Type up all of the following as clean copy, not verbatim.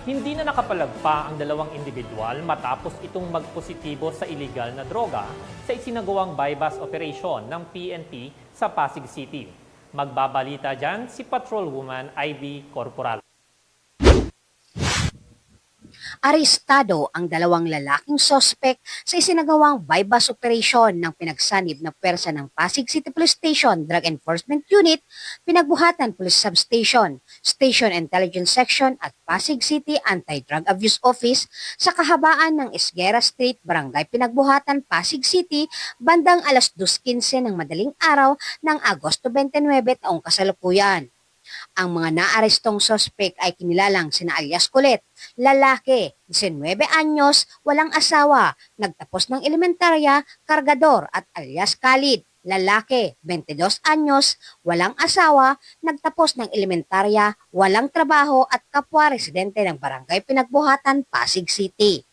Hindi na nakapalagpa ang dalawang individual matapos itong magpositibo sa iligal na droga sa isinagawang bypass operation ng PNP sa Pasig City. Magbabalita dyan si Patrolwoman Ivy Corporal. Arestado ang dalawang lalaking sospek sa isinagawang bypass operation ng pinagsanib na pwersa ng Pasig City Police Station Drug Enforcement Unit, Pinagbuhatan Police Substation, Station Intelligence Section at Pasig City Anti-Drug Abuse Office sa kahabaan ng Esguera Street, Barangay Pinagbuhatan, Pasig City, bandang alas 2:15 ng madaling araw ng Agosto 29 taong kasalukuyan. Ang mga naarestong sospek ay kinilalang sina alias Colette, lalaki, 19 anyos, walang asawa, nagtapos ng elementarya, kargador at alias Khalid, lalaki, 22 anyos, walang asawa, nagtapos ng elementarya, walang trabaho at kapwa residente ng Barangay Pinagbuhatan, Pasig City.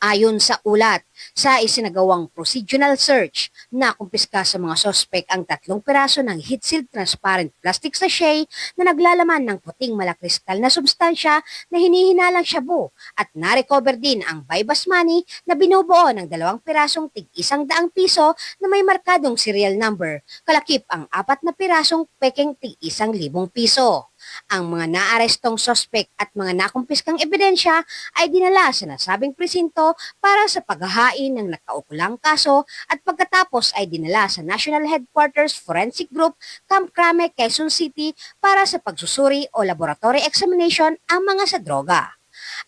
Ayon sa ulat, sa isinagawang procedural search, nakumpiska sa mga sospek ang 3 piraso ng heat-sealed transparent plastic sachet na naglalaman ng puting malakristal na substansya na hinihinalang shabu at na-recover din ang bypass money na binubuo ng 2 pirasong tig-100 piso na may markadong serial number, kalakip ang 4 na pirasong pekeng tig-1,000 piso. Ang mga naarestong sospek at mga nakumpiskang ebidensya ay dinala sa nasabing presinto para sa paghahain ng nakaukulang kaso at pagkatapos ay dinala sa National Headquarters Forensic Group, Camp Crame, Quezon City para sa pagsusuri o laboratory examination ang mga sa droga.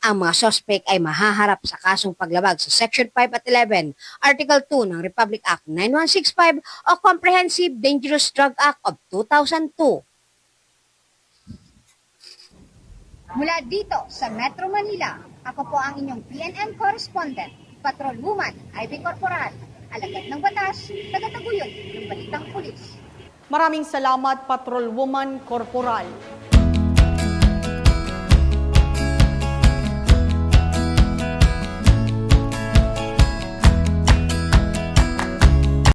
Ang mga sospek ay mahaharap sa kasong paglabag sa Section 5 at 11, Article 2 ng Republic Act 9165 o Comprehensive Dangerous Drug Act of 2002. Mula dito sa Metro Manila, ako po ang inyong PNN correspondent, Patrolwoman Ivy Corporal, alagad ng batas, tagataguyod ng balitang pulis. Maraming salamat, Patrolwoman Corporal.